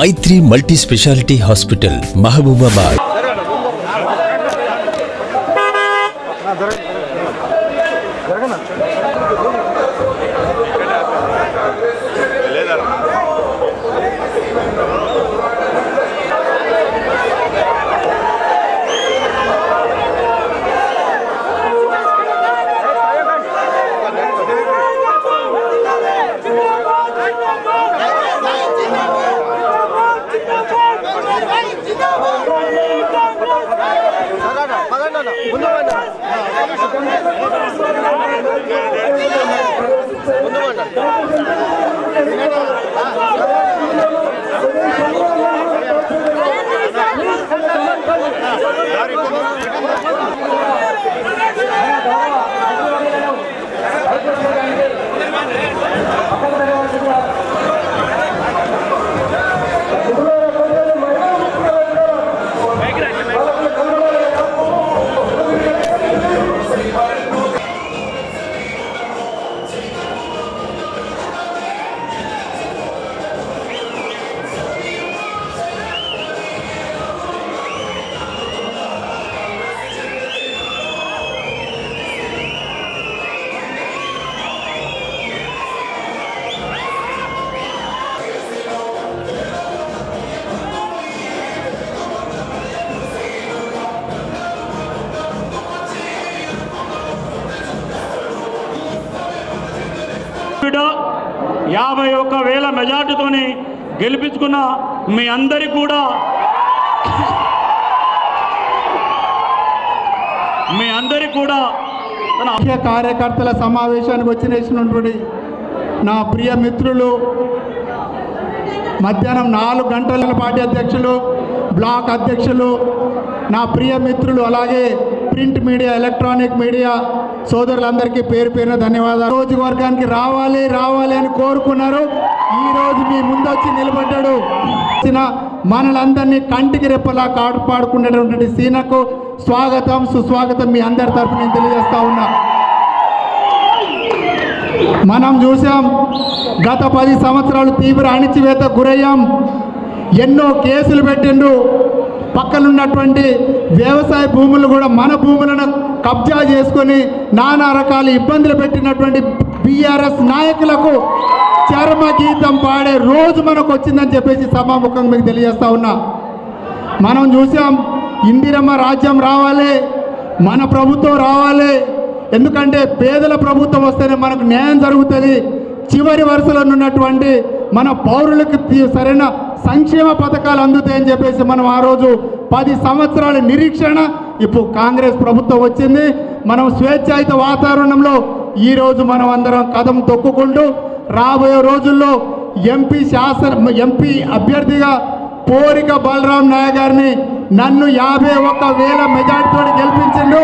మైత్రి multi speciality hospital Mahabubabad. యాభై ఒక్క వేల మెజార్టీతోని గెలిపించుకున్న మీ అందరికీ కూడా ముఖ్య కార్యకర్తల సమావేశానికి వచ్చినటువంటి నా ప్రియ మిత్రులు, మధ్యాహ్నం 4 గంటల పార్టీ అధ్యక్షులు, బ్లాక్ అధ్యక్షులు, నా ప్రియ మిత్రులు, అలాగే ప్రింట్ మీడియా, ఎలక్ట్రానిక్ మీడియా సోదరులందరికీ పేరు పేరున ధన్యవాదాలు. నియోజకవర్గానికి రావాలి రావాలి అని కోరుకున్నారు. ఈరోజు మీ ముందొచ్చి నిలబడ్డాడు. మనలందరినీ కంటికి రెప్పలా కాపాడుకునేటువంటి సీనకు స్వాగతం సుస్వాగతం మీ అందరి తరఫున నేను తెలియజేస్తా ఉన్నా. మనం చూసాం, గత 10 సంవత్సరాలు తీవ్ర అణిచివేత గురయ్యాం. ఎన్నో కేసులు పెట్టిండ్రు. పక్కనున్నటువంటి వ్యవసాయ భూములు కూడా మన భూములను కబ్జా చేసుకొని నానా రకాల ఇబ్బందులు పెట్టినటువంటి బీఆర్ఎస్ నాయకులకు చర్మగీతం పాడే రోజు మనకు వచ్చిందని చెప్పేసి సభాముఖంగా మీకు తెలియజేస్తా ఉన్నా. మనం చూసాం, ఇందిరమ్మ రాజ్యం రావాలి, మన ప్రభుత్వం రావాలి. ఎందుకంటే పేదల ప్రభుత్వం వస్తేనే మనకు న్యాయం జరుగుతుంది. చివరి వరుసలో ఉన్నటువంటి మన పౌరులకు సరైన సంక్షేమ పథకాలు అందుతాయని చెప్పేసి మనం ఆ రోజు 10 సంవత్సరాల నిరీక్షణ, ఇప్పుడు కాంగ్రెస్ ప్రభుత్వం వచ్చింది. మనం స్వేచ్ఛాయుత వాతావరణంలో ఈరోజు మనం అందరం కదం తొక్కుకుంటూ రాబోయే రోజుల్లో ఎంపీ అభ్యర్థిగా పోరిక బలరాం నాయక్ గారిని నన్ను 51,000 మెజార్టీతో గెలిపించిండు.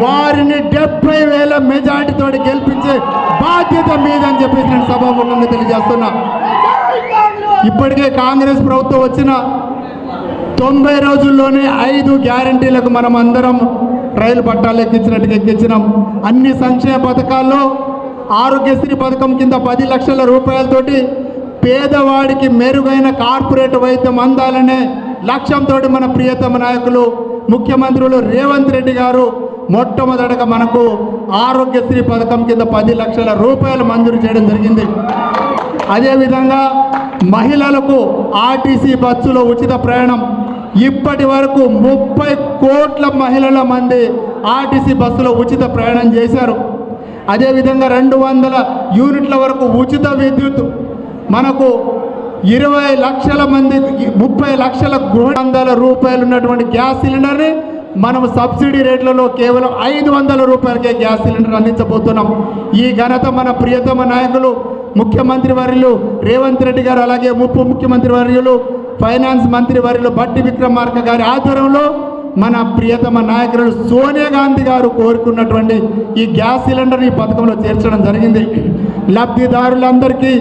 వారిని 70,000 మెజార్టీతో గెలిపించే బాధ్యత మీదని చెప్పేసి నేను సభాముఖంగా తెలియజేస్తున్నా. ఇప్పటికే కాంగ్రెస్ ప్రభుత్వం వచ్చిన 90 రోజుల్లోనే 5 గ్యారంటీలకు మనం అందరం రైలు పట్టాలు ఎక్కించినట్టుగా ఎక్కించినాం. అన్ని సంక్షేమ పథకాల్లో ఆరోగ్యశ్రీ పథకం కింద 10 లక్షల రూపాయలతోటి పేదవాడికి మెరుగైన కార్పొరేట్ వైద్యం అందాలనే లక్ష్యంతో మన ప్రియతమ నాయకులు ముఖ్యమంత్రులు రేవంత్ రెడ్డి గారు మొట్టమొదటగా మనకు ఆరోగ్యశ్రీ పథకం కింద 10 లక్షల రూపాయలు మంజూరు చేయడం జరిగింది. అదేవిధంగా మహిళలకు ఆర్టీసీ బస్సులో ఉచిత ప్రయాణం. ఇప్పటి వరకు 30 కోట్ల మహిళల మంది ఆర్టీసీ బస్సులో ఉచిత ప్రయాణం చేశారు. అదేవిధంగా 200 యూనిట్ల వరకు ఉచిత విద్యుత్. మనకు 20 లక్షల మంది 30 లక్షల రూపాయలు ఉన్నటువంటి గ్యాస్ సిలిండర్ని మనం సబ్సిడీ రేట్లలో కేవలం 500 రూపాయలకే గ్యాస్ సిలిండర్ అందించబోతున్నాం. ఈ ఘనత మన ప్రియతమ నాయకులు ముఖ్యమంత్రి వర్యులు రేవంత్ రెడ్డి గారు, అలాగే ఉప ముఖ్యమంత్రి వర్యులు ఫైనాన్స్ మంత్రి వర్యులు బట్టి విక్రమార్క గారి ఆధ్వర్యంలో మన ప్రియతమ నాయకులు సోనియా గాంధీ గారు కోరుకున్నటువంటి ఈ గ్యాస్ సిలిండర్ ఈ పథకంలో చేర్చడం జరిగింది. లబ్ధిదారులందరికీ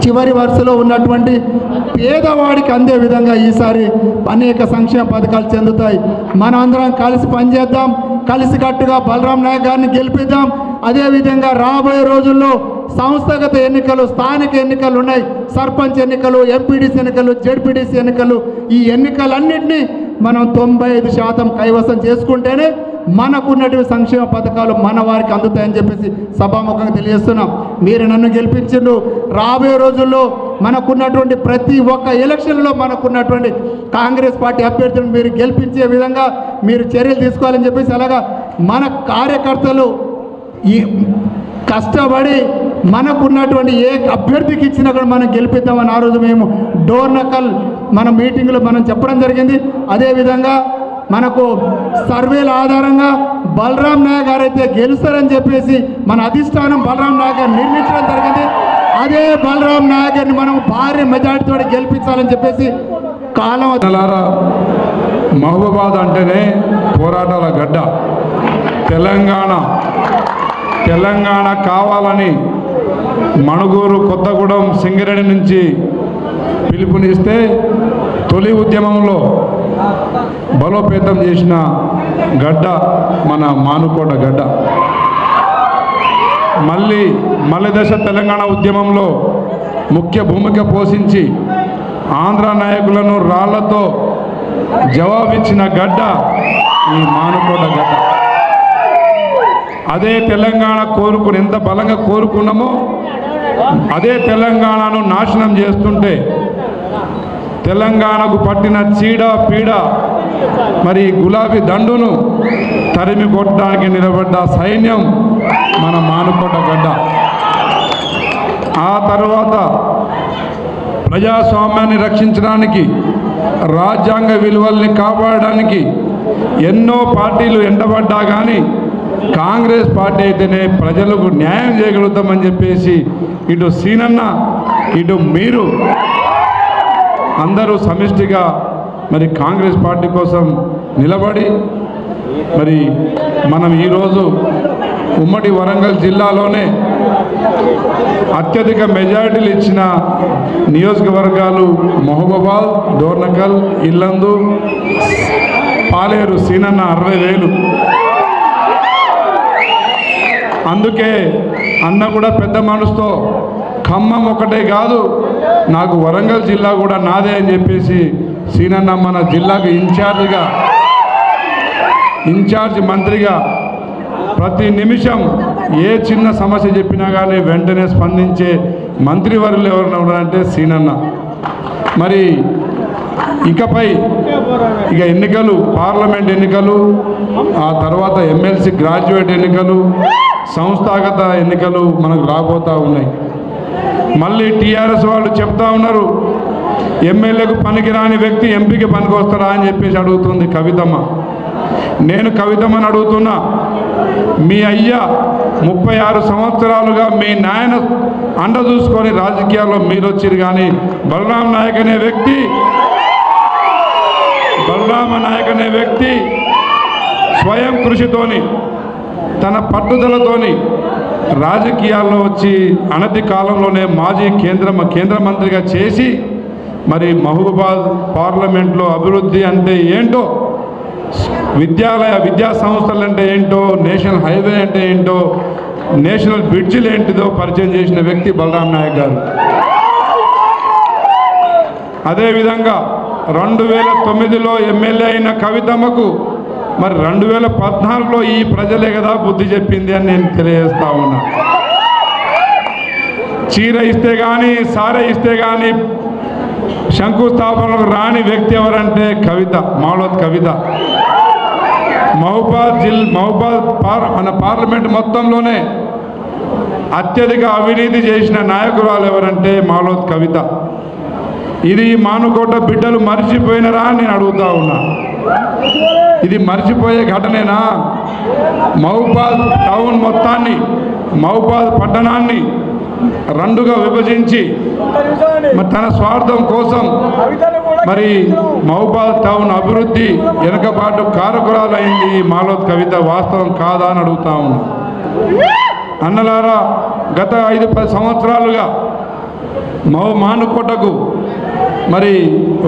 చివరి వరుసలో ఉన్నటువంటి పేదవాడికి అందే విధంగా ఈసారి అనేక సంక్షేమ పథకాలు చెందుతాయి. మనం అందరం కలిసి పనిచేద్దాం, కలిసికట్టుగా బలరాం నాయక్ గారిని గెలిపిద్దాం. అదేవిధంగా రాబోయే రోజుల్లో సంస్థాగత ఎన్నికలు, స్థానిక ఎన్నికలు ఉన్నాయి, సర్పంచ్ ఎన్నికలు, ఎంపీడీసీ ఎన్నికలు, జెడ్పీడీసీ ఎన్నికలు. ఈ ఎన్నికలన్నింటినీ మనం 95% కైవసం చేసుకుంటేనే మనకున్నటువంటి సంక్షేమ పథకాలు మన వారికి అందుతాయని చెప్పేసి సభాముఖంగా తెలియజేస్తున్నాం. మీరు నన్ను గెలిపించిండు. రాబోయే రోజుల్లో మనకున్నటువంటి ప్రతి ఒక్క ఎలక్షన్లో మనకున్నటువంటి కాంగ్రెస్ పార్టీ అభ్యర్థులను మీరు గెలిపించే విధంగా మీరు చర్యలు తీసుకోవాలని చెప్పేసి, అలాగా మన కార్యకర్తలు ఈ కష్టపడి మనకున్నటువంటి ఏ అభ్యర్థికి ఇచ్చినా కూడా మనం గెలిపిద్దామని ఆ రోజు మేము డోర్నకల్ మన మీటింగ్లో మనం చెప్పడం జరిగింది. అదేవిధంగా మనకు సర్వేల ఆధారంగా బలరాం నాయక్ గారు అయితే గెలుస్తారని చెప్పేసి మన అధిష్టానం బలరాం నాయక్ గారు నిర్ణయించడం జరిగింది. అదే బలరాం నాయక్ గారిని మనం భారీ మెజార్టీతో గెలిపించాలని చెప్పేసి కాలం. మహబూబాబాద్ అంటేనే పోరాటాల గడ్డ. తెలంగాణ కావాలని మణుగూరు, కొత్తగూడెం, సింగరేణి నుంచి పిలుపునిస్తే తొలి ఉద్యమంలో బలోపేతం చేసిన గడ్డ మన మానుకోట గడ్డ. మళ్ళీ దశ తెలంగాణ ఉద్యమంలో ముఖ్య భూమిక పోషించి ఆంధ్ర నాయకులను రాళ్లతో జవాబిచ్చిన గడ్డ ఈ మానుకోట గడ్డ. అదే తెలంగాణ ఎంత బలంగా కోరుకున్నామో అదే తెలంగాణను నాశనం చేస్తుంటే తెలంగాణకు పట్టిన చీడ పీడ మరి గులాబీ దండును తరిమి కొట్టడానికి నిలబడ్డ సైన్యం మన మానుకోట గడ్డ. ఆ తర్వాత ప్రజాస్వామ్యాన్ని రక్షించడానికి, రాజ్యాంగ విలువల్ని కాపాడడానికి ఎన్నో పార్టీలు ఎండబడ్డా కానీ కాంగ్రెస్ పార్టీ అయితేనే ప్రజలకు న్యాయం చేయగలుగుతామని చెప్పేసి ఇటు సీనన్న ఇటు మీరు అందరూ సమిష్టిగా మరి కాంగ్రెస్ పార్టీ కోసం నిలబడి మరి మనం ఈరోజు ఉమ్మడి వరంగల్ జిల్లాలోనే అత్యధిక మెజారిటీలు ఇచ్చిన నియోజకవర్గాలు మహబూబాబాద్, డోర్నకల్, ఇల్లందు, పాలేరు. సీనన్న 60,000. అందుకే అన్న కూడా పెద్ద మనసుతో ఖమ్మం ఒకటే కాదు, నాకు వరంగల్ జిల్లా కూడా నాదే అని చెప్పేసి సీనన్న మన జిల్లాకు ఇన్ఛార్జ్ మంత్రిగా ప్రతి నిమిషం ఏ చిన్న సమస్య చెప్పినా కానీ వెంటనే స్పందించే మంత్రివర్యులు ఎవరైనా ఉన్నారంటే సీనన్న. మరి ఇకపై ఎన్నికలు, పార్లమెంట్ ఎన్నికలు, ఆ తర్వాత ఎమ్మెల్సీ గ్రాడ్యుయేట్ ఎన్నికలు, సంస్థాగత ఎన్నికలు మనకు రాబోతూ ఉన్నాయి. మళ్ళీ టీఆర్ఎస్ వాళ్ళు చెప్తా ఉన్నారు, ఎమ్మెల్యేకు పనికిరాని వ్యక్తి ఎంపీకి పనికి వస్తారా అని చెప్పేసి అడుగుతుంది కవితమ్మ. నేను కవితమ్మని అడుగుతున్నా, మీ అయ్య 36 సంవత్సరాలుగా మీ నాయన అండ చూసుకొని రాజకీయాల్లో మీరు వచ్చారు, కానీ బలరామ నాయక్ అనే వ్యక్తి స్వయం కృషితోని, తన పట్టుదలతోని రాజకీయాల్లో వచ్చి అనతి కాలంలోనే మాజీ కేంద్ర మంత్రిగా చేసి మరి మహబూబాబాద్ పార్లమెంట్లో అభివృద్ధి అంటే ఏంటో, విద్యా సంస్థలు అంటే ఏంటో, నేషనల్ హైవే అంటే ఏంటో, నేషనల్ బ్రిడ్జిలు ఏంటిదో పరిచయం చేసిన వ్యక్తి బలరామ నాయక్ గారు. అదేవిధంగా 2009లో ఎమ్మెల్యే అయిన కవితమ్మకు మరి 2014లో ఈ ప్రజలే కదా బుద్ధి చెప్పింది అని నేను తెలియజేస్తా ఉన్నా. చీర ఇస్తే కానీ, సారే ఇస్తే కానీ శంకుస్థాపనకు రాని వ్యక్తి ఎవరంటే కవిత, మాలోత్ కవిత. మహబూబాబాద్ మన పార్లమెంట్ మొత్తంలోనే అత్యధిక అవినీతి చేసిన నాయకురాలు ఎవరంటే మాలోత్ కవిత. ఇది మానుకోట బిడ్డలు మర్చిపోయినరా అని నేను అడుగుతా ఉన్నా. ఇది మర్చిపోయే ఘటనేనా? మహబూబాబాద్ టౌన్ మొత్తాన్ని, మహబూబాబాద్ పట్టణాన్ని రెండుగా విభజించి మరి తన స్వార్థం కోసం మరి మహబూబాబాద్ టౌన్ అభివృద్ధి వెనుకబాటు కారకురాలైంది మాలోత్ కవిత. వాస్తవం కాదా అని అడుగుతా ఉన్నా. అన్నలారా, గత 5-10 సంవత్సరాలుగా మానుకోటకు మరి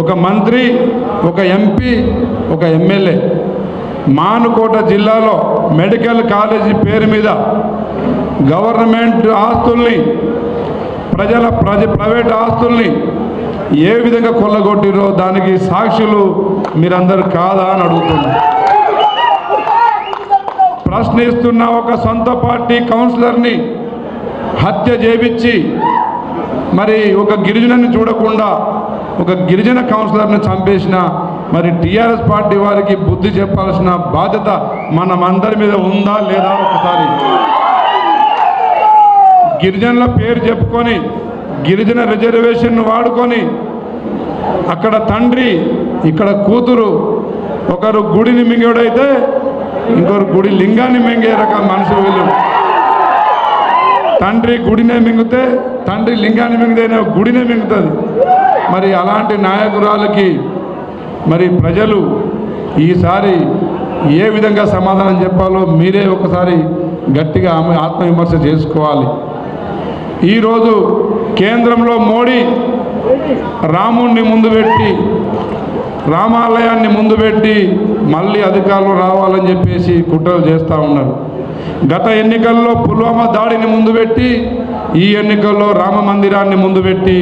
ఒక మంత్రి, ఒక ఎంపీ, ఒక ఎమ్మెల్యే, మానుకోట జిల్లాలో మెడికల్ కాలేజీ పేరు మీద గవర్నమెంట్ ఆస్తుల్ని ప్రైవేట్ ఆస్తుల్ని ఏ విధంగా కొల్లగొట్టిరో దానికి సాక్షులు మీరందరూ కాదా అని అడుగుతున్నారు. ప్రశ్నిస్తున్న ఒక సొంత పార్టీ కౌన్సిలర్ని హత్య చేయించి మరి ఒక గిరిజనని చూడకుండా ఒక గిరిజన కౌన్సిలర్ని చంపేసిన మరి టీఆర్ఎస్ పార్టీ వారికి బుద్ధి చెప్పాల్సిన బాధ్యత మనమందరి మీద ఉందా లేదా? ఒకసారి గిరిజనుల పేరు చెప్పుకొని గిరిజన రిజర్వేషన్ వాడుకొని అక్కడ తండ్రి ఇక్కడ కూతురు ఒకరు గుడిని మింగేడైతే ఇంకొకరు గుడి లింగాన్ని మింగే రకం మనుషులు వీళ్ళు. తండ్రి గుడినే మింగితే తండ్రి లింగాన్ని మింగితేనే గుడినే మింగుతుంది. మరి అలాంటి నాయకురాలకి మరి ప్రజలు ఈసారి ఏ విధంగా సమాధానం చెప్పాలో మీరే ఒకసారి గట్టిగా ఆమె ఆత్మవిమర్శ చేసుకోవాలి. ఈరోజు కేంద్రంలో మోడీ రాముణ్ణి ముందు పెట్టి రామాలయాన్ని ముందు పెట్టి మళ్ళీ అధికారులు రావాలని చెప్పేసి కుట్రలు చేస్తూ ఉన్నారు. గత ఎన్నికల్లో పుల్వామా దాడిని ముందు పెట్టి ఈ ఎన్నికల్లో రామ మందిరాన్ని ముందు పెట్టి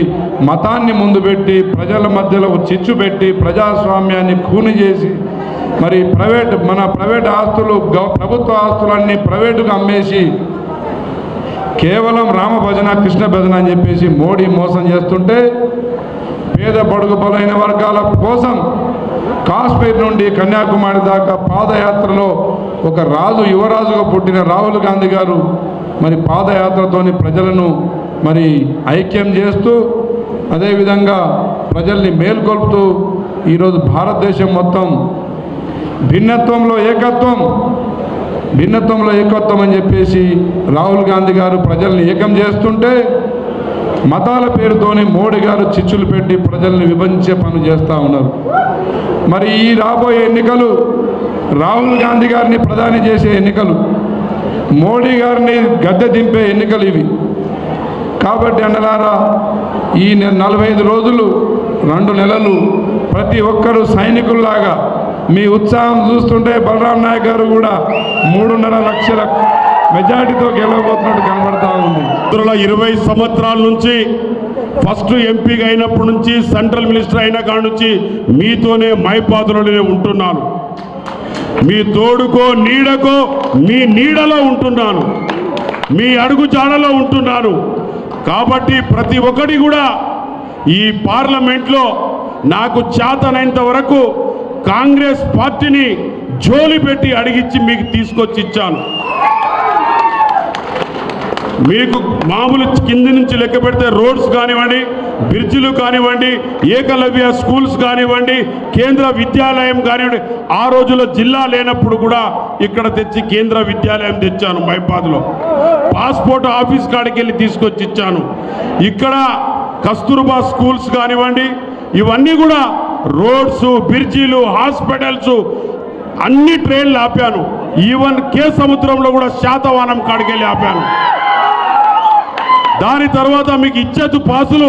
మతాన్ని ముందు పెట్టి ప్రజల మధ్యలో చిచ్చు పెట్టి ప్రజాస్వామ్యాన్ని ఖూని చేసి మరి మన ప్రైవేట్ ఆస్తులు ప్రభుత్వ ఆస్తులన్నీ ప్రైవేటుగా అమ్మేసి కేవలం రామ భజన కృష్ణ భజన అని చెప్పేసి మోడీ మోసం చేస్తుంటే పేద బడుగు బలైన వర్గాల కోసం కాశ్మీర్ నుండి కన్యాకుమారి దాకా పాదయాత్రలో ఒక యువరాజుగా పుట్టిన రాహుల్ గాంధీ గారు మరి పాదయాత్రతోని ప్రజలను మరి ఐక్యం చేస్తూ అదేవిధంగా ప్రజల్ని మేల్కొల్పుతూ ఈరోజు భారతదేశం మొత్తం భిన్నత్వంలో ఏకత్వం అని చెప్పేసి రాహుల్ గాంధీ గారు ప్రజల్ని ఏకం చేస్తుంటే మతాల పేరుతోని మోడీ గారు చిచ్చులు పెట్టి ప్రజల్ని విభజించే పనులు చేస్తూ ఉన్నారు. మరి ఈ రాబోయే ఎన్నికలు రాహుల్ గాంధీ గారిని ప్రధాని చేసే ఎన్నికలు, మోడీ గారిని గద్దె దింపే ఎన్నికలు ఇవి. కాబట్టి అన్నలారా ఈ 45 రోజులు 2 నెలలు ప్రతి ఒక్కరూ సైనికుల్లాగా మీ ఉత్సాహం చూస్తుంటే బలరాం నాయక్ గారు కూడా 3.5 లక్షల మెజార్టీతో గెలవబోతున్నట్టు కనబడతా ఉంది. 20 సంవత్సరాల నుంచి ఫస్ట్ ఎంపీగా అయినప్పటి నుంచి సెంట్రల్ మినిస్టర్ అయిన కాడ నుంచి మీతోనే మైపాదులోనే ఉంటున్నాను. మీ తోడుకో నీడకో మీ నీడలో ఉంటున్నాను, మీ అడుగు జాడలో ఉంటున్నాను. కాబట్టి ప్రతి ఒక్కటి కూడా ఈ పార్లమెంట్లో నాకు చేతనైనంత వరకు కాంగ్రెస్ పార్టీని జోలి పెట్టి అడిగించి మీకు తీసుకొచ్చి ఇచ్చాను. మీకు మామూలు కింది నుంచి లెక్క పెడితే రోడ్స్ కానివ్వండి, బ్రిడ్జిలు కానివ్వండి, ఏకలవ్య స్కూల్స్ కానివ్వండి, కేంద్ర విద్యాలయం కానివ్వండి. ఆ రోజుల్లో జిల్లా లేనప్పుడు కూడా ఇక్కడ తెచ్చి కేంద్ర విద్యాలయం తెచ్చాను మైపాద్లో. పాస్పోర్ట్ ఆఫీస్ కాడికి వెళ్ళి తీసుకొచ్చి ఇచ్చాను. ఇక్కడ కస్తూర్బా స్కూల్స్ కానివ్వండి, ఇవన్నీ కూడా రోడ్స్, బ్రిడ్జిలు, హాస్పిటల్స్ అన్ని ట్రైన్లు ఆపాను. ఈవెన్ కే సముద్రంలో కూడా శాతవానం కాడికి వెళ్ళి ఆపాను. దాని తర్వాత మీకు ఇజ్జత్ పాసులు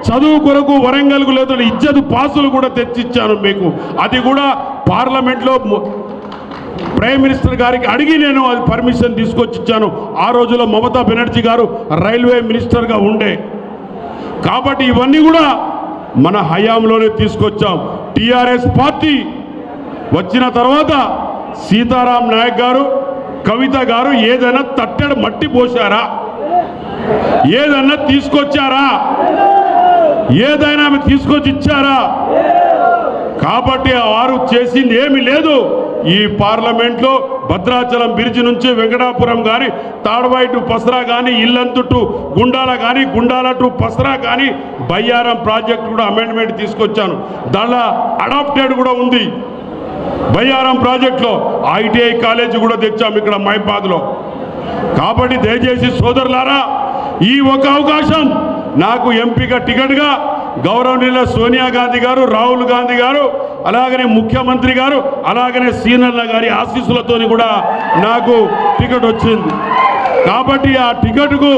చదువు కొరకు వరంగల్కు లేదు ఇజ్జత్ పాసులు కూడా తెచ్చిచ్చాను మీకు. అది కూడా పార్లమెంట్లో ప్రైమ్ మినిస్టర్ గారికి అడిగి నేను అది పర్మిషన్ తీసుకొచ్చి ఇచ్చాను. ఆ రోజుల్లో మమతా బెనర్జీ గారు రైల్వే మినిస్టర్గా ఉండే. కాబట్టి ఇవన్నీ కూడా మన హయాంలోనే తీసుకొచ్చాం. టీఆర్ఎస్ పార్టీ వచ్చిన తర్వాత సీతారాం నాయక్ గారు, కవిత గారు ఏదైనా తట్టెడు మట్టి పోశారా? ఏదన్నా తీసుకొచ్చారా? ఏదైనా తీసుకొచ్చి ఇచ్చారా? కాబట్టి వారు చేసింది ఏమీ లేదు. ఈ పార్లమెంట్లో భద్రాచలం బ్రిడ్జి నుంచి వెంకటాపురం కానీ, తాడవాయి టు పసరా కానీ, ఇల్లంతు టు గుండాల కానీ, గుండాల టు పసరా కానీ, బయ్యారం ప్రాజెక్ట్ కూడా అమెండ్మెంట్ తీసుకొచ్చాను. దానిలో అడాప్టెడ్ కూడా ఉంది. బయ్యారం ప్రాజెక్టులో ఐటీఐ కాలేజీ కూడా తెచ్చాము ఇక్కడ మైబాద్లో. కాబట్టి దయచేసి సోదరులారా, ఈ ఒక అవకాశం నాకు ఎంపీగా టికెట్గా గౌరవనీయుల సోనియా గాంధీ గారు, రాహుల్ గాంధీ గారు, అలాగనే ముఖ్యమంత్రి గారు, అలాగనే సీనర్ల గారి ఆశీస్సులతోని కూడా నాకు టికెట్ వచ్చింది. కాబట్టి ఆ టికెట్కు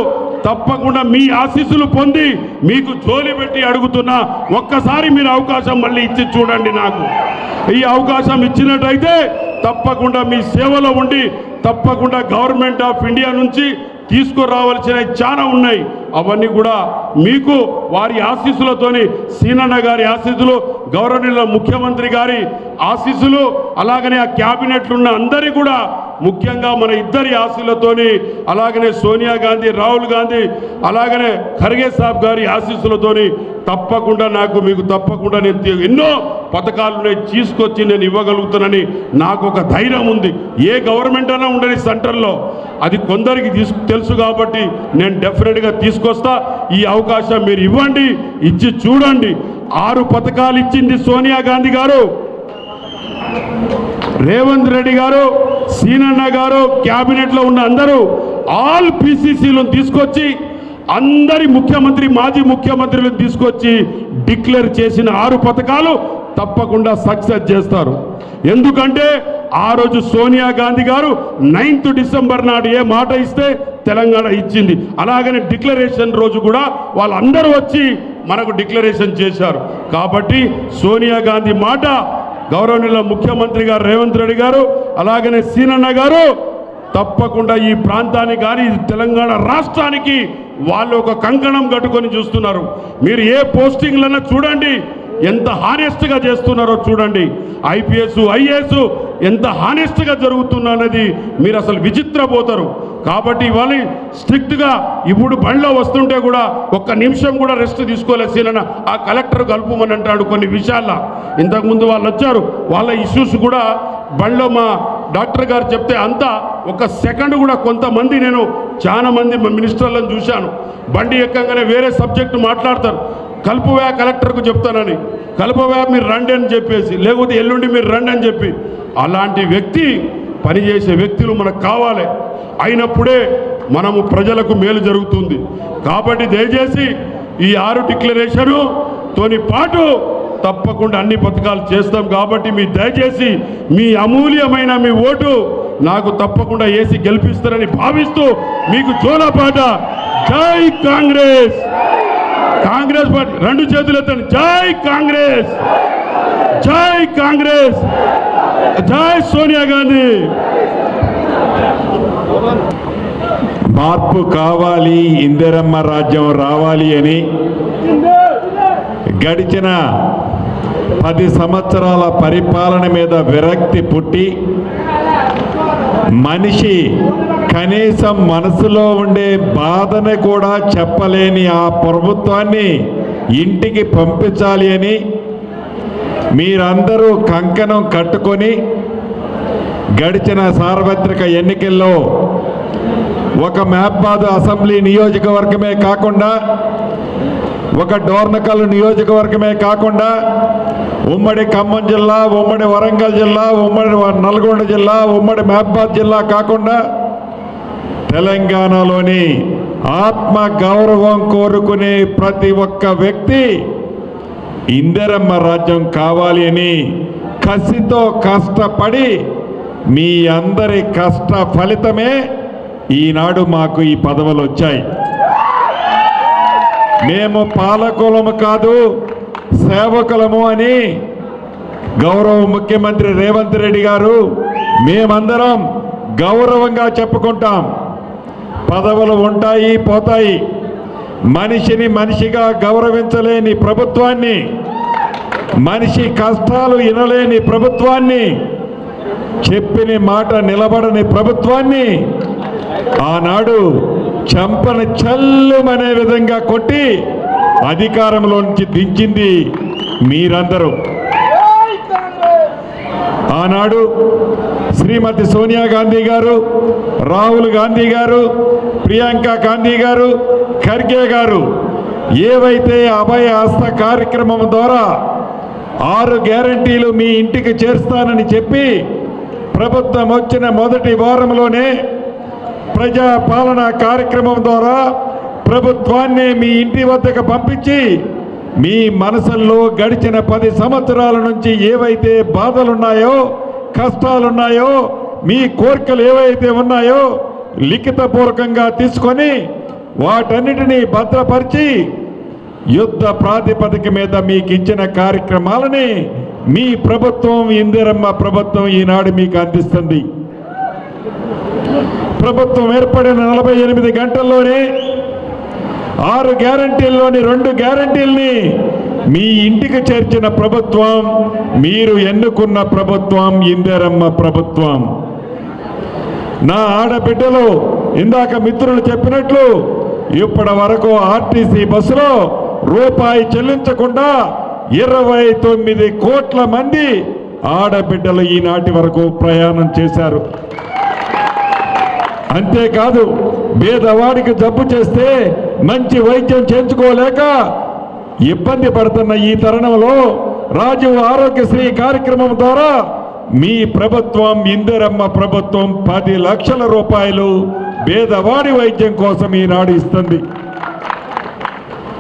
తప్పకుండా మీ ఆశీస్సులు పొంది మీకు జోలి పెట్టి అడుగుతున్నా, ఒక్కసారి మీరు అవకాశం మళ్ళీ ఇచ్చి చూడండి. నాకు ఈ అవకాశం ఇచ్చినట్టయితే తప్పకుండా మీ సేవలో ఉండి తప్పకుండా గవర్నమెంట్ ఆఫ్ ఇండియా నుంచి తీసుకురావాల్సినవి చాలా ఉన్నాయి. అవన్నీ కూడా మీకు వారి ఆశీస్సులతోని, సీనన్న గారి ఆశీస్సులు, గౌరవనీయుల ముఖ్యమంత్రి గారి ఆశీస్సులు, అలాగనే ఆ క్యాబినెట్లు ఉన్న అందరి కూడా, ముఖ్యంగా మన ఇద్దరి ఆశీస్సులతోని, అలాగనే సోనియా గాంధీ, రాహుల్ గాంధీ, అలాగనే ఖర్గే సాబ్ గారి ఆశీస్సులతోని తప్పకుండా మీకు తప్పకుండా నేను ఎన్నో పథకాలు తీసుకొచ్చి నేను ఇవ్వగలుగుతానని నాకు ఒక ధైర్యం ఉంది. ఏ గవర్నమెంట్ అయినా ఉండని సెంట్రల్లో అది కొందరికి తెలుసు కాబట్టి నేను డెఫినెట్గా తీసుకొస్తా. ఈ అవకాశం మీరు ఇవ్వండి, ఇచ్చి చూడండి. 6 పథకాలు ఇచ్చింది సోనియా గాంధీ గారు, రేవంత్ రెడ్డి గారు, సీనన్న గారు, క్యాబినెట్లో ఉన్న అందరూ ఆల్ పీసీసీలను తీసుకొచ్చి అందరి ముఖ్యమంత్రి, మాజీ ముఖ్యమంత్రులను తీసుకొచ్చి డిక్లేర్ చేసిన 6 పథకాలు తప్పకుండా సక్సెస్ చేస్తారు. ఎందుకంటే ఆ రోజు సోనియా గాంధీ గారు 9th డిసెంబర్ నాడు ఏ మాట ఇస్తే తెలంగాణ ఇచ్చింది. అలాగనే డిక్లరేషన్ రోజు కూడా వాళ్ళందరూ వచ్చి మనకు డిక్లరేషన్ చేశారు. కాబట్టి సోనియా గాంధీ మాట గౌరవనీయుల ముఖ్యమంత్రి గారు రేవంత్ రెడ్డి గారు, అలాగనే సీనన్న గారు తప్పకుండా ఈ ప్రాంతానికి కానీ తెలంగాణ రాష్ట్రానికి వాళ్ళు ఒక కంకణం కట్టుకొని చూస్తున్నారు. మీరు ఏ పోస్టింగ్లన్నా చూడండి, ఎంత హానెస్ట్గా చేస్తున్నారో చూడండి. ఐపీఎస్, ఐఏఎస్ ఎంత హానెస్ట్గా జరుగుతున్నది మీరు అసలు విచిత్రపోతారు. కాబట్టి ఇవాళ స్ట్రిక్ట్గా ఇప్పుడు బండిలో వస్తుంటే కూడా ఒక్క నిమిషం కూడా రెస్ట్ తీసుకోలేదు సీనన్న. ఆ కలెక్టర్ కలుపుమని అంటాడు కొన్ని విషయాల్లో. ఇంతకుముందు వాళ్ళు వచ్చారు, వాళ్ళ ఇష్యూస్ కూడా బండిలో మా డాక్టర్ గారు చెప్తే అంతా ఒక సెకండ్ కూడా కొంతమంది, నేను చాలా మంది మినిస్టర్లను చూశాను, బండి ఎక్కగానే వేరే సబ్జెక్టు మాట్లాడతారు. కలుపువా కలెక్టర్కు చెప్తానని, కలుపువా మీరు రండి అని చెప్పేసి, లేకపోతే ఎల్లుండి మీరు రండి అని చెప్పి, అలాంటి వ్యక్తి పనిచేసే వ్యక్తులు మనకు కావాలి. అయినప్పుడే మనము ప్రజలకు మేలు జరుగుతుంది. కాబట్టి దయచేసి ఈ 6 డిక్లరేషను తోని పాటు తప్పకుండా అన్ని పథకాలు చేస్తాం. కాబట్టి మీ దయచేసి మీ అమూల్యమైన మీ ఓటు నాకు తప్పకుండా వేసి గెలిపిస్తారని భావిస్తూ మీకు జోలపాట. జై కాంగ్రెస్! కాంగ్రెస్ పార్టీ 2 చేతులు ఎత్తండి. జై కాంగ్రెస్! జై కాంగ్రెస్! జై సోనియా గాంధీ! మార్పు కావాలి, ఇందిరమ్మ రాజ్యం రావాలి అని గడిచిన 10 సంవత్సరాల పరిపాలన మీద విరక్తి పుట్టి, మనిషి కనీసం మనసులో ఉండే బాధను కూడా చెప్పలేని ఆ ప్రభుత్వాన్ని ఇంటికి పంపించాలి అని మీరందరూ కంకణం కట్టుకొని గడిచిన సార్వత్రిక ఎన్నికల్లో ఒక మహబాద్ అసెంబ్లీ నియోజకవర్గమే కాకుండా, ఒక డోర్నకల్ నియోజకవర్గమే కాకుండా, ఉమ్మడి ఖమ్మం జిల్లా, ఉమ్మడి వరంగల్ జిల్లా, ఉమ్మడి నల్గొండ జిల్లా, ఉమ్మడి మహబాద్ జిల్లా కాకుండా తెలంగాణలోని ఆత్మ గౌరవం కోరుకునే ప్రతి ఒక్క వ్యక్తి ఇందిరమ్మ రాజ్యం కావాలి అని కసితో కష్టపడి, మీ అందరి కష్ట ఫలితమే ఈనాడు మాకు ఈ పదవులు వచ్చాయి. మేము పాలకులము కాదు, సేవకులము అని గౌరవ ముఖ్యమంత్రి రేవంత్ రెడ్డి గారు మేమందరం గౌరవంగా చెప్పుకుంటాం. పదవులు ఉంటాయి, పోతాయి. మనిషిని మనిషిగా గౌరవించలేని ప్రభుత్వాన్ని, మనిషి కష్టాలు వినలేని ప్రభుత్వాన్ని, చెప్పిన మాట నిలబడని ప్రభుత్వాన్ని ఆనాడు చంపని చల్లుమనే విధంగా కొట్టి అధికారంలో నుంచి దించింది మీరందరూ. ఆనాడు శ్రీమతి సోనియా గాంధీ గారు, రాహుల్ గాంధీ గారు, ప్రియాంక గాంధీ గారు, ఖర్గే గారు ఏవైతే అభయ హస్త కార్యక్రమం ద్వారా 6 గ్యారంటీలు మీ ఇంటికి చేర్స్తానని చెప్పి ప్రభుత్వం వచ్చిన మొదటి వారంలోనే ప్రజా పాలన కార్యక్రమం ద్వారా ప్రభుత్వాన్ని మీ ఇంటి వద్దకు పంపించి మీ మనసుల్లో గడిచిన 10 సంవత్సరాల నుంచి ఏవైతే బాధలున్నాయో, కష్టాలున్నాయో, మీ కోరికలు ఏవైతే ఉన్నాయో లిఖితపూర్వకంగా తీసుకొని వాటన్నిటినీ భద్రపరిచి యుద్ధ ప్రాతిపదిక మీద మీకు ఇచ్చిన కార్యక్రమాలని మీ ప్రభుత్వం, ఇందిరమ్మ ప్రభుత్వం ఈనాడు మీకు అందిస్తుంది. ప్రభుత్వం ఏర్పడిన 48 గంటల్లోనే 6 గ్యారంటీల్లోని 2 గ్యారంటీల్ని మీ ఇంటికి చేర్చిన ప్రభుత్వం మీరు ఎన్నుకున్న ప్రభుత్వం ఇందిరమ్మ ప్రభుత్వం. నా ఆడబిడ్డలు ఇందాక మిత్రులు చెప్పినట్లు ఇప్పటి వరకు ఆర్టీసీ బస్సులో రూపాయి చెల్లించకుండా 29 కోట్ల మంది ఆడబిడ్డలు ఈనాటి వరకు ప్రయాణం చేశారు. అంతేకాదు పేదవాడికి జబ్బు చేస్తే మంచి వైద్యం చేయించుకోలేక ఇబ్బంది పడుతున్న ఈ తరుణంలో రాజీవ్ ఆరోగ్యశ్రీ కార్యక్రమం ద్వారా మీ ప్రభుత్వం ఇందిరమ్మ ప్రభుత్వం 10 లక్షల రూపాయలు పేదవాడి వైద్యం కోసం ఈనాడు ఇస్తుంది.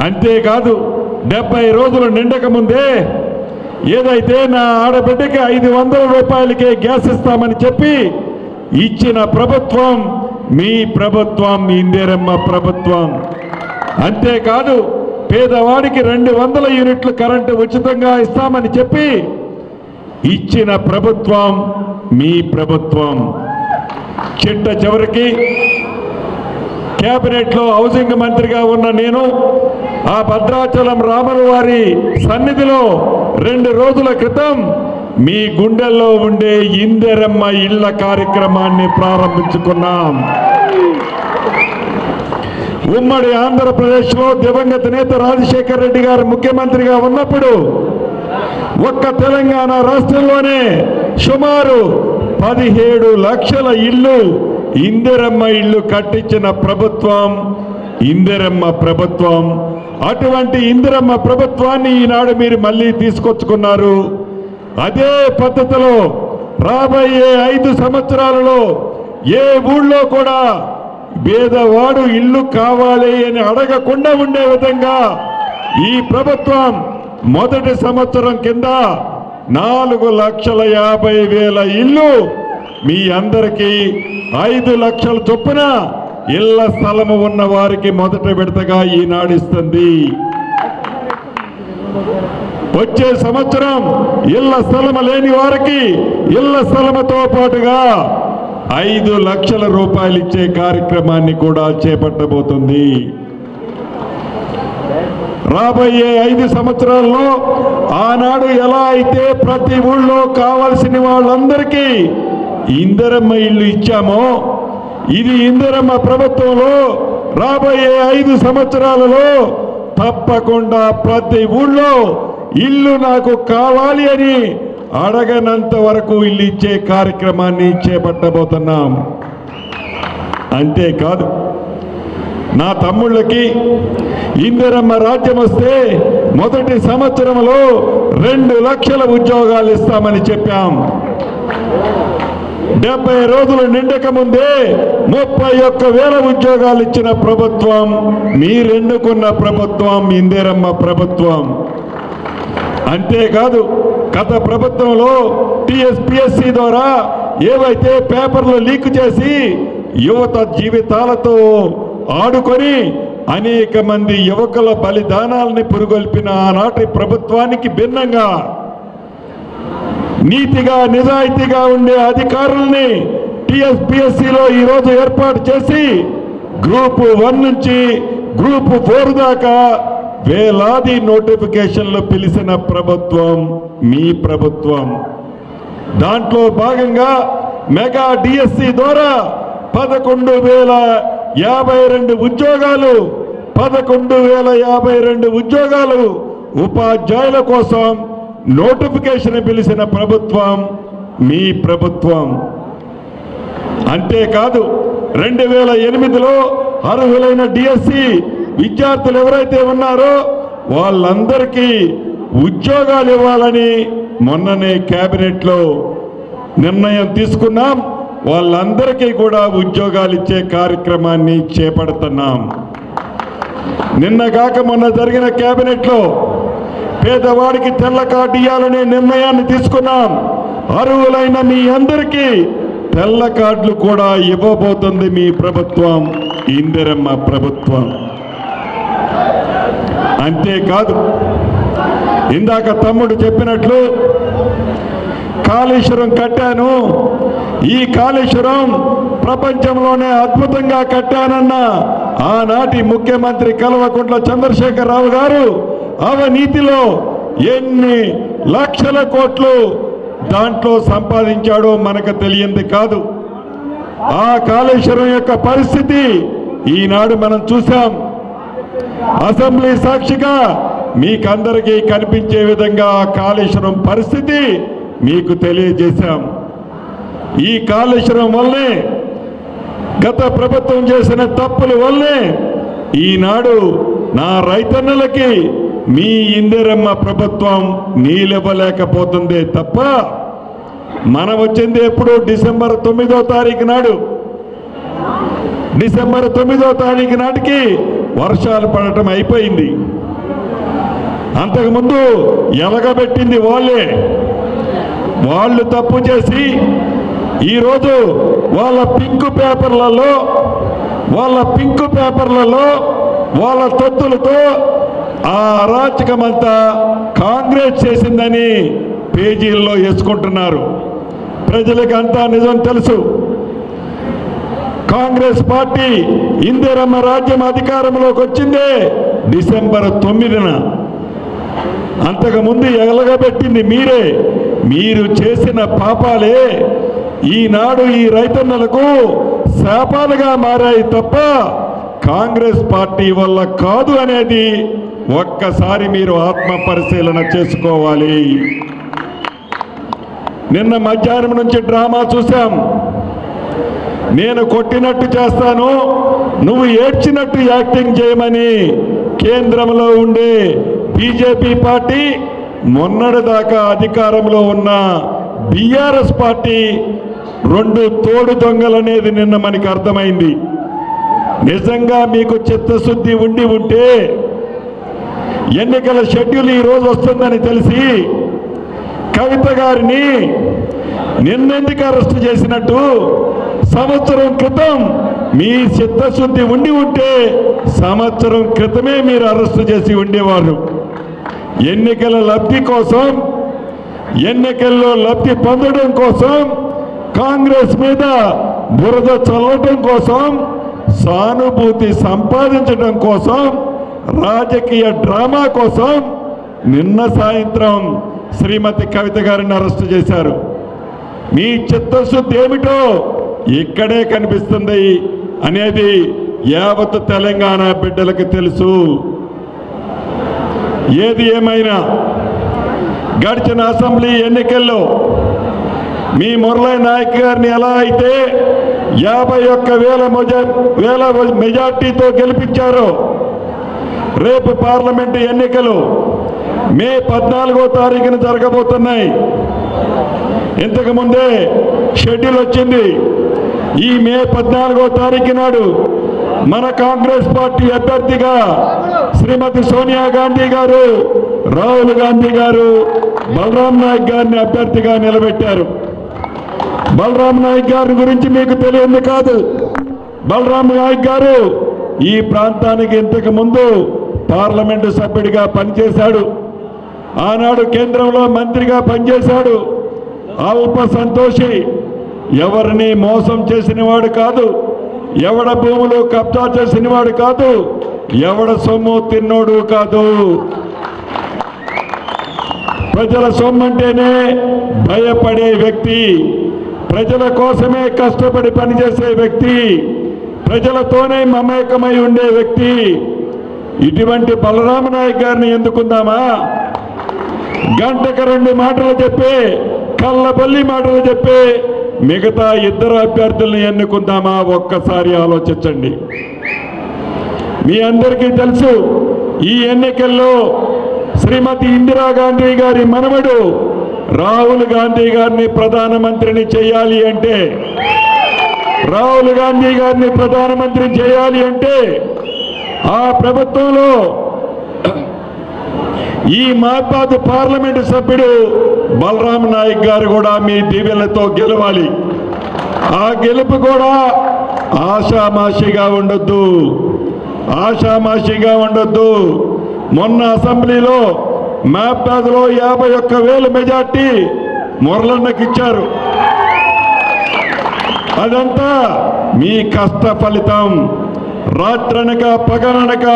అంతేకాదు 70 రోజులు నిండక ముందే ఏదైతే నా ఆడబిడ్డకి 500 రూపాయలకే గ్యాస్ ఇస్తామని చెప్పి ఇచ్చిన ప్రభుత్వం మీ ప్రభుత్వం ఇందిరమ్మ ప్రభుత్వం. అంతేకాదు పేదవాడికి 200 యూనిట్లు కరెంటు ఉచితంగా ఇస్తామని చెప్పి ఇచ్చిన ప్రభుత్వం మీ ప్రభుత్వం. చిట్ట చివరికి కేబినెట్లో హౌసింగ్ మంత్రిగా ఉన్న నేను ఆ భద్రాచలం రాముల వారి సన్నిధిలో 2 రోజుల క్రితం మీ గుండెల్లో ఉండే ఇందిరమ్మ ఇళ్ల కార్యక్రమాన్ని ప్రారంభించుకున్నాం. ఉమ్మడి ఆంధ్రప్రదేశ్లో దివంగత నేత రాజశేఖర రెడ్డి గారు ముఖ్యమంత్రిగా ఉన్నప్పుడు ఒక్క తెలంగాణ రాష్ట్రంలోనే సుమారు 17 లక్షల ఇళ్ళు ఇందిరమ్మ ఇళ్ళు కట్టించిన ప్రభుత్వం ఇందిరమ్మ ప్రభుత్వం. అటువంటి ఇందిరమ్మ ప్రభుత్వాన్ని ఈనాడు మీరు మళ్ళీ తీసుకొచ్చుకున్నారు. అదే పద్ధతిలో రాబోయే 5 సంవత్సరాలలో ఏ ఊళ్ళో కూడా పేదవాడు ఇల్లు కావాలి అని అడగకుండా ఉండే విధంగా ఈ ప్రభుత్వం మొదటి సంవత్సరం కింద 4,50,000 ఇల్లు మీ అందరికీ 5 లక్షల చొప్పున ఇళ్ల స్థలము ఉన్న వారికి మొదట విడతగా ఈనాడు ఇస్తుంది. వచ్చే సంవత్సరం ఇళ్ల స్థలము లేని వారికి ఇళ్ల స్థలముతో పాటుగా 5 లక్షల రూపాయలు ఇచ్చే కార్యక్రమాన్ని కూడా చేపట్టబోతుంది. రాబోయే 5 సంవత్సరాల్లో ఆనాడు ఎలా అయితే ప్రతి ఊళ్ళో కావాల్సిన వాళ్ళందరికీ ఇందిరమ్మ ఇల్లు ఇచ్చామో ఇది ఇందిరమ్మ ప్రభుత్వంలో రాబోయే 5 సంవత్సరాలలో తప్పకుండా ప్రతి ఊళ్ళో ఇల్లు నాకు కావాలి అని అడగనంత వరకు ఇల్లు ఇచ్చే కార్యక్రమాన్ని చేపట్టబోతున్నాం. అంతేకాదు నా తమ్ముళ్ళకి ఇందిరమ్మ రాజ్యం వస్తే మొదటి సంవత్సరంలో 2 లక్షల ఉద్యోగాలు ఇస్తామని చెప్పాం. 70 రోజులు నిండక ముందే 31,000 ఉద్యోగాలు ఇచ్చిన ప్రభుత్వం మీరెన్నుకున్న ప్రభుత్వం ఇందిరమ్మ ప్రభుత్వం. అంతేకాదు గత ప్రభుత్వంలో టీఎస్పీఎస్సీ ద్వారా ఏవైతే పేపర్లు లీక్ చేసి యువత జీవితాలతో ఆడుకొని అనేక మంది యువకుల బలిదానాలని పురుగొల్పిన ఆనాటి ప్రభుత్వానికి భిన్నంగా నీతిగా నిజాయితీగా ఉండే అధికారుల్ని టీఎస్పీఎస్సీలో ఈరోజు ఏర్పాటు చేసి గ్రూప్ 1 నుంచి గ్రూప్ 4 దాకా వేలాది నోటిఫికేషన్లు పిలిచిన ప్రభుత్వం మీ ప్రభుత్వం. దాంట్లో భాగంగా మెగా డిఎస్సి ద్వారా 11,052 ఉద్యోగాలు 11,052 ఉద్యోగాలు ఉపాధ్యాయుల కోసం నోటిఫికేషన్ పిలిచిన ప్రభుత్వం మీ ప్రభుత్వం. అంతేకాదు 2008లో అర్హులైన డిఎస్సి విద్యార్థులు ఎవరైతే ఉన్నారో వాళ్ళందరికీ ఉద్యోగాలు ఇవ్వాలని మొన్ననే కేబినెట్లో నిర్ణయం తీసుకున్నాం. వాళ్ళందరికీ కూడా ఉద్యోగాలు ఇచ్చే కార్యక్రమాన్ని చేపడుతున్నాం. నిన్నగాక మొన్న జరిగిన కేబినెట్లో పేదవాడికి తెల్ల కార్డు ఇవ్వాలనే నిర్ణయాన్ని తీసుకున్నాం. అర్హులైన మీ అందరికీ తెల్ల కార్డులు కూడా ఇవ్వబోతుంది మీ ప్రభుత్వం ఇందిరమ్మ ప్రభుత్వం. అంతేకాదు ఇందాక తమ్ముడు చెప్పినట్లు కాళేశ్వరం కట్టాను, ఈ కాళేశ్వరం ప్రపంచంలోనే అద్భుతంగా కట్టానన్న ఆనాటి ముఖ్యమంత్రి కల్వకుంట్ల చంద్రశేఖరరావు గారు అవినీతిలో ఎన్ని లక్షల కోట్లు దాంట్లో సంపాదించాడో మనకు తెలియంది కాదు. ఆ కాళేశ్వరం యొక్క పరిస్థితి ఈనాడు మనం చూసాం. అసెంబ్లీ సాక్షిగా మీకందరికీ కనిపించే విధంగా కాళేశ్వరం పరిస్థితి మీకు తెలియజేశాం. ఈ కాళేశ్వరం వల్లే, గత ప్రభుత్వం చేసిన తప్పుల వల్లే ఈనాడు నా రైతన్నలకి మీ ఇందిరమ్మ ప్రభుత్వం నీళ్ళివ్వలేకపోతుంది తప్ప, మనం వచ్చింది ఎప్పుడు డిసెంబర్ 9వ తారీఖు నాడు. డిసెంబర్ 9వ తారీఖు నాటికి వర్షాలు పడటం అయిపోయింది. అంతకుముందు ఎలగబెట్టింది వాళ్ళే. వాళ్ళు తప్పు చేసి ఈరోజు వాళ్ళ పింక్ పేపర్లలో వాళ్ళ తొత్తులతో ఆ అరాచకమంతా కాంగ్రెస్ చేసిందని పేజీల్లో వేసుకుంటున్నారు. ప్రజలకు అంతా నిజం తెలుసు. కాంగ్రెస్ పార్టీ ఇందిరమ్మ రాజ్యం అధికారంలోకి వచ్చిందే డిసెంబర్ 9న. అంతకుముందు ఎలగబెట్టింది మీరే. మీరు చేసిన పాపాలే ఈనాడు ఈ రైతన్నలకు శాపాలుగా మారాయి తప్ప కాంగ్రెస్ పార్టీ వల్ల కాదు అనేది ఒక్కసారి మీరు ఆత్మ పరిశీలన చేసుకోవాలి. నిన్న మధ్యాహ్నం నుంచి డ్రామా చూశాం. నేను కొట్టినట్టు చేస్తాను, నువ్వు ఏడ్చినట్టు యాక్టింగ్ చేయమని కేంద్రంలో ఉండే బీజేపీ పార్టీ, మొన్నటిదాకా అధికారంలో ఉన్న బీఆర్ఎస్ పార్టీ రెండు తోడు దొంగలనేది నిన్న మనకి అర్థమైంది. నిజంగా మీకు చిత్తశుద్ధి ఉంటే ఎన్నికల షెడ్యూల్ ఈరోజు వస్తుందని తెలిసి కవిత గారిని నిన్నెందుకు అరెస్ట్ చేసినట్టు సంవత్సరం క్రితం మీ చిత్తశుద్ధి ఉంటే సంవత్సరం క్రితమే మీరు అరెస్ట్ చేసి ఉండేవారు. ఎన్నికల లబ్ధి కోసం, ఎన్నికల్లో లబ్ధి పొందడం కోసం, కాంగ్రెస్ మీద బురద చల్లటం కోసం, సానుభూతి సంపాదించడం కోసం, రాజకీయ డ్రామా కోసం నిన్న సాయంత్రం శ్రీమతి కవిత గారిని అరెస్ట్ చేశారు. మీ చిత్తశుద్ధి ఏమిటో ఇక్కడే కనిపిస్తుంది అనేది యావత్ తెలంగాణ బిడ్డలకు తెలుసు. ఏది ఏమైనా గడిచిన అసెంబ్లీ ఎన్నికల్లో మీ మురళీ నాయక్ గారిని ఎలా అయితే 51,000 మెజార్టీతో గెలిపించారో, రేపు పార్లమెంటు ఎన్నికలు మే 14వ తారీఖున జరగబోతున్నాయి. ఇంతకు ముందే షెడ్యూల్ వచ్చింది. ఈ మే 14వ తారీఖు నాడు మన కాంగ్రెస్ పార్టీ అభ్యర్థిగా శ్రీమతి సోనియా గాంధీ గారు, రాహుల్ గాంధీ గారు బలరాం నాయక్ గారిని అభ్యర్థిగా నిలబెట్టారు. బలరాం నాయక్ గారి గురించి మీకు తెలియదు కాదు. బలరాం నాయక్ గారు ఈ ప్రాంతానికి ఇంతకు ముందు పార్లమెంటు సభ్యుడిగా పనిచేశాడు. ఆనాడు కేంద్రంలో మంత్రిగా పనిచేశాడు. అల్ప సంతోషి, ఎవరిని మోసం చేసినవాడు కాదు, ఎవడ భూములు కబ్జా చేసినవాడు కాదు, ఎవడ సొమ్ము తిన్నోడు కాదు. ప్రజల సొమ్మంటేనే భయపడే వ్యక్తి, ప్రజల కోసమే కష్టపడి పనిచేసే వ్యక్తి, ప్రజలతోనే మమేకమై ఉండే వ్యక్తి. ఇటువంటి బలరామ నాయక్ గారిని ఎందుకుందామా? గంటకు 2 మాటలు చెప్పే, కళ్ళబల్లి మాటలు చెప్పే మిగతా ఇద్దరు అభ్యర్థుల్ని ఎన్నుకుందామా? ఒక్కసారి ఆలోచించండి. మీ అందరికీ తెలుసు, ఈ ఎన్నికల్లో శ్రీమతి ఇందిరాగాంధీ గారి మనవడు రాహుల్ గాంధీ గారిని ప్రధానమంత్రిని చేయాలి అంటే, రాహుల్ గాంధీ గారిని ప్రధానమంత్రి చేయాలి అంటే ఆ ప్రభుత్వంలో ఈ మహబాద్ పార్లమెంటు సభ్యుడు బలరాం నాయక్ గారు కూడా మీ దీవెనలతో గెలవాలి. ఆ గెలుపు కూడా ఆషామాషిగా ఉండొద్దు, ఆషామాషిగా ఉండొద్దు. మొన్న అసెంబ్లీలో మహబాద్లో 51,000 మెజార్టీ మురళన్నకిచ్చారు. అదంతా మీ కష్ట ఫలితం. రాత్రనక పగలనక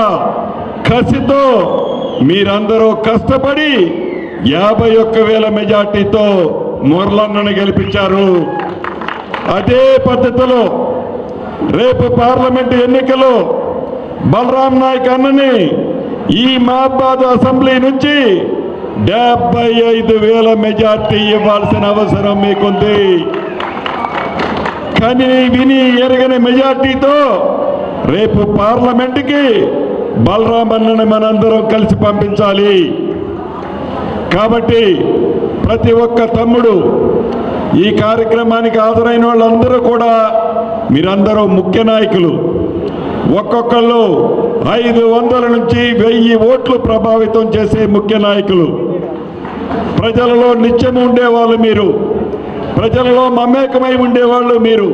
కసితో మీరందరూ కష్టపడి 51,000 మెజార్టీతో మురళన్నను గెలిపించారు. అదే పద్ధతిలో రేపు పార్లమెంటు ఎన్నికలో బలరాం నాయక్ అన్నని ఈ మహబాద్ అసెంబ్లీ నుంచి 75,000 మెజార్టీ ఇవ్వాల్సిన అవసరం మీకుంది. కానీ విని ఎరగని మెజార్టీతో రేపు పార్లమెంటుకి బలరాం అన్నని మనందరం కలిసి పంపించాలి. కాబట్టి ప్రతి ఒక్క తమ్ముడు ఈ కార్యక్రమానికి హాజరైన వాళ్ళందరూ కూడా మీరందరూ ముఖ్య నాయకులు. ఒక్కొక్కళ్ళు 500 నుంచి 1000 ఓట్లు ప్రభావితం చేసే ముఖ్య నాయకులు. ప్రజలలో నిత్యం ఉండేవాళ్ళు మీరు, ప్రజలలో మమేకమై ఉండేవాళ్ళు మీరు.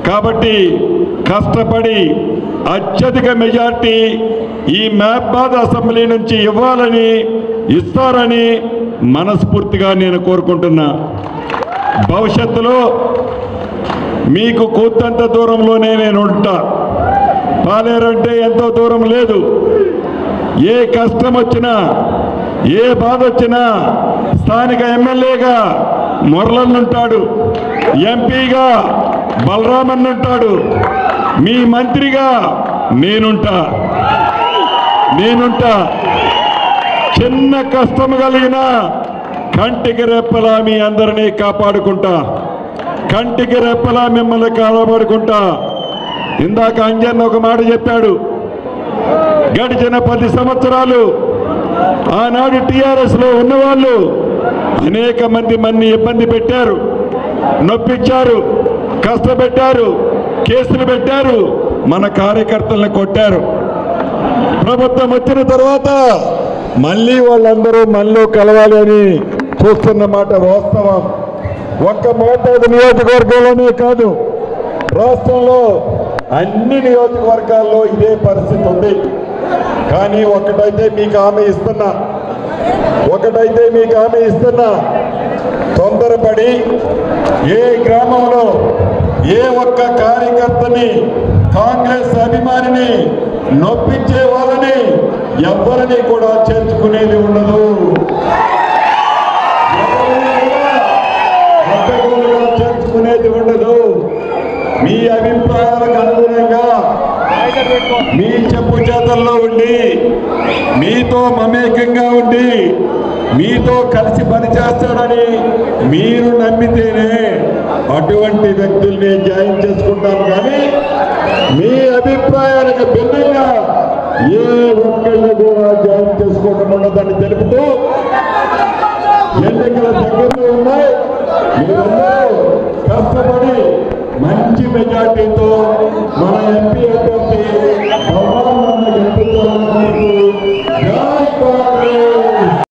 కాబట్టి కష్టపడి అత్యధిక మెజార్టీ ఈ మహబాద్ అసెంబ్లీ నుంచి ఇవ్వాలని, ఇస్తారని మనస్ఫూర్తిగా నేను కోరుకుంటున్నా. భవిష్యత్తులో మీకు కూతంత దూరంలోనే నేను ఉంటా. పాలేరంటే ఎంతో దూరం లేదు. ఏ కష్టం వచ్చినా, ఏ బాధ వచ్చినా స్థానిక ఎమ్మెల్యేగా మురళన్నుంటాడు, ఎంపీగా బలరామన్నుంటాడు, మీ మంత్రిగా నేనుంటా. చిన్న కష్టం కలిగిన కంటికి రెప్పలా మీ అందరినీ కాపాడుకుంటా, కంటికి రెప్పలా మిమ్మల్ని కాపాడుకుంటా. ఇందాక అంజన్ ఒక మాట చెప్పాడు. గడిచిన 10 సంవత్సరాలు ఆనాడు టీఆర్ఎస్లో ఉన్నవాళ్ళు అనేక మంది ఇబ్బంది పెట్టారు, నొప్పించారు, కష్టపెట్టారు, కేసులు పెట్టారు, మన కార్యకర్తలను కొట్టారు. ప్రభుత్వం వచ్చిన తర్వాత మళ్ళీ వాళ్ళందరూ మనలో కలవాలి అని చూస్తున్న మాట వాస్తవం. ఒక్క మోతాదు నియోజకవర్గంలోనే కాదు, రాష్ట్రంలో అన్ని నియోజకవర్గాల్లో ఇదే పరిస్థితి ఉంది. కానీ ఒకటైతే మీకు హామీ ఇస్తున్నా, తొందరపడి ఏ గ్రామంలో ఏ ఒక్క కార్యకర్తని, కాంగ్రెస్ అభిమానిని నొప్పించే వాళ్ళని ఎవరిని కూడా చేర్చుకునేది ఉండదు. చేర్చుకునేది ఉండదు. మీ అభిప్రాయాలకు అనుగుణంగా మీ చెప్పు చేతల్లో ఉండి, మీతో మమేకంగా ఉండి, మీతో కలిసి పనిచేస్తాడని మీరు నమ్మితేనే అటువంటి వ్యక్తుల్ని జాయిన్ చేసుకుంటాను. కానీ మీ అభిప్రాయాలకు భిన్నంగా ఏ ఒక్కళ్ళు కూడా జాయిన్ చేసుకోవడం ఉండదని తెలుపుతూ, ఎన్నికల దగ్గరలో ఉన్నాయి, మీరందరూ కష్టపడి మంచి మెజార్టీతో మన